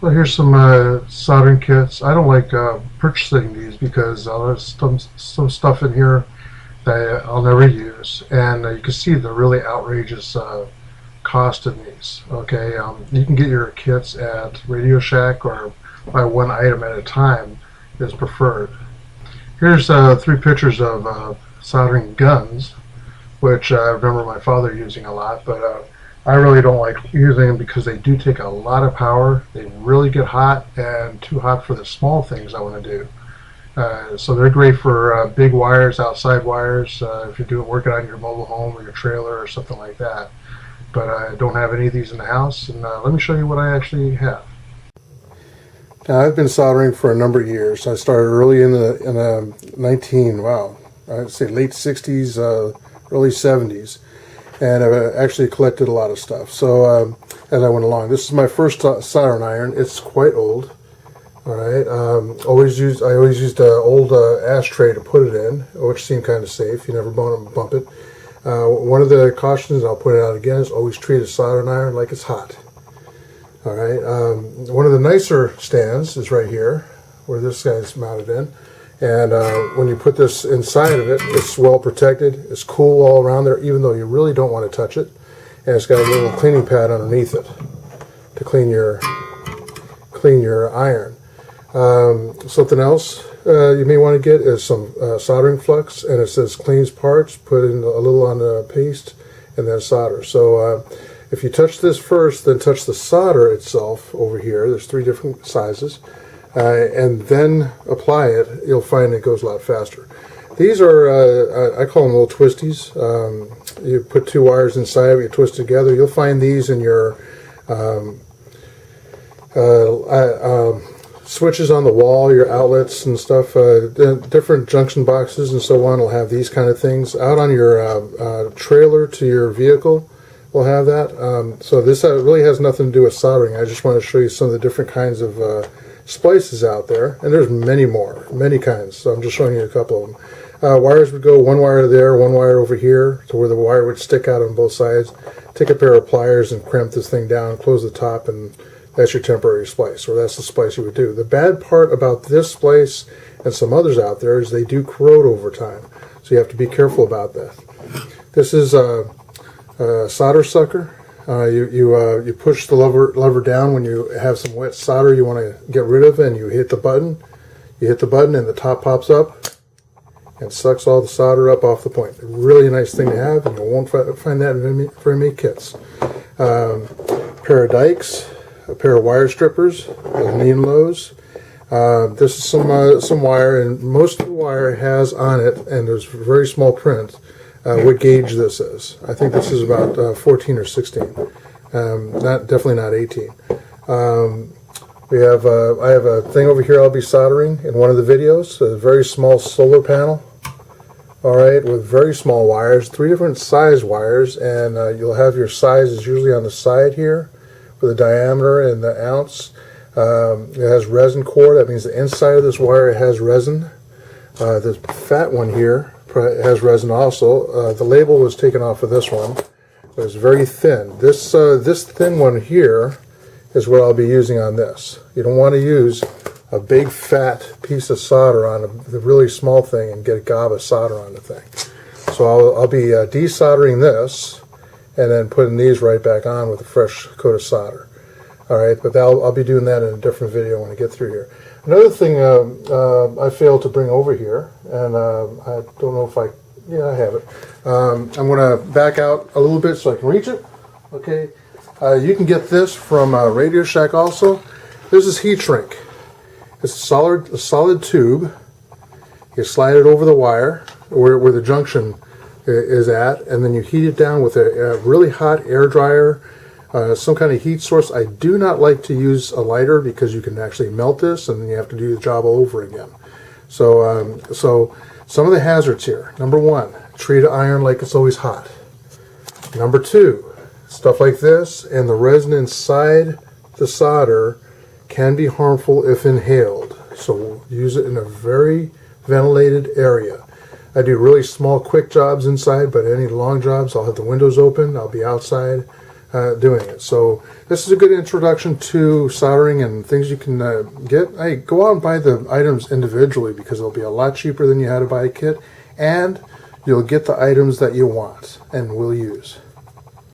So here's some soldering kits. I don't like purchasing these because there's some stuff in here that I'll never use, and you can see the really outrageous cost in these. Okay, you can get your kits at Radio Shack or buy one item at a time is preferred. Here's 3 pictures of soldering guns, which I remember my father using a lot, but I really don't like using them because they do take a lot of power. They really get hot and too hot for the small things I want to do. So they're great for big wires, outside wires, if you're working on your mobile home or your trailer or something like that. But I don't have any of these in the house, and let me show you what I actually have. Now, I've been soldering for a number of years. I started early in the I'd say late 60s, early 70s. And I've actually collected a lot of stuff. So as I went along, this is my first soldering iron. It's quite old. All right. I always used an old ashtray to put it in, which seemed kind of safe. You never bump it. One of the cautions, and I'll point it out again, is always treat a soldering iron like it's hot. All right. One of the nicer stands is right here, where this guy's mounted in. And when you put this inside of it, it's well protected. It's cool all around there, even though you really don't want to touch it. And it's got a little cleaning pad underneath it to clean your iron. Something else you may want to get is some soldering flux, and it says cleans parts. Put in a little on the paste, and then solder. So if you touch this first, then touch the solder itself over here. There's 3 different sizes. And then apply it, you'll find it goes a lot faster. These are, I call them little twisties. You put 2 wires inside of it, you twist together. You'll find these in your switches on the wall, your outlets and stuff. Different junction boxes and so on will have these kind of things. Out on your trailer to your vehicle will have that. So this really has nothing to do with soldering. I just want to show you some of the different kinds of splices out there, and there's many kinds, so I'm just showing you a couple of them. Wires would go 1 wire there, 1 wire over here, to where the wire would stick out on both sides. Take a pair of pliers and crimp this thing down, close the top, and that's your temporary splice, or that's the splice you would do. The bad part about this splice and some others out there is they do corrode over time, so you have to be careful about that. This is a solder sucker. You push the lever down when you have some wet solder you want to get rid of, and you hit the button. You hit the button and the top pops up and sucks all the solder up off the point. Really nice thing to have, and you won't find that in very many kits. Pair of dikes, a pair of wire strippers, lean lows. This is some wire, and most of the wire has on it, and there's very small print, what gauge this is. I think this is about 14 or 16. Definitely not 18. I have a thing over here I'll be soldering in one of the videos, a very small solar panel. All right, with very small wires, 3 different size wires, and you'll have your sizes usually on the side here for the diameter and the ounce. It has resin core. That means the inside of this wire has resin. The fat one here has resin also. The label was taken off of this one. It was very thin. This thin one here is what I'll be using on this. You don't want to use a big fat piece of solder on the really small thing and get a gob of solder on the thing. So I'll be desoldering this and then putting these right back on with a fresh coat of solder. All right, but I'll be doing that in a different video when I get through here. Another thing I failed to bring over here, and I don't know if I have it. I'm going to back out a little bit so I can reach it. Okay, you can get this from Radio Shack also. This is heat shrink. It's a solid tube. You slide it over the wire where the junction is at, and then you heat it down with a really hot air dryer, some kind of heat source. I do not like to use a lighter because you can actually melt this, and then you have to do the job all over again. So, some of the hazards here. Number 1, treat iron like it's always hot. Number 2, stuff like this and the resin inside the solder can be harmful if inhaled. So use it in a very ventilated area. I do really small, quick jobs inside, but any long jobs, I'll have the windows open. I'll be outside. doing it. So this is a good introduction to soldering and things you can get. Hey, go out and buy the items individually because it'll be a lot cheaper than you had to buy a kit, and you'll get the items that you want and will use.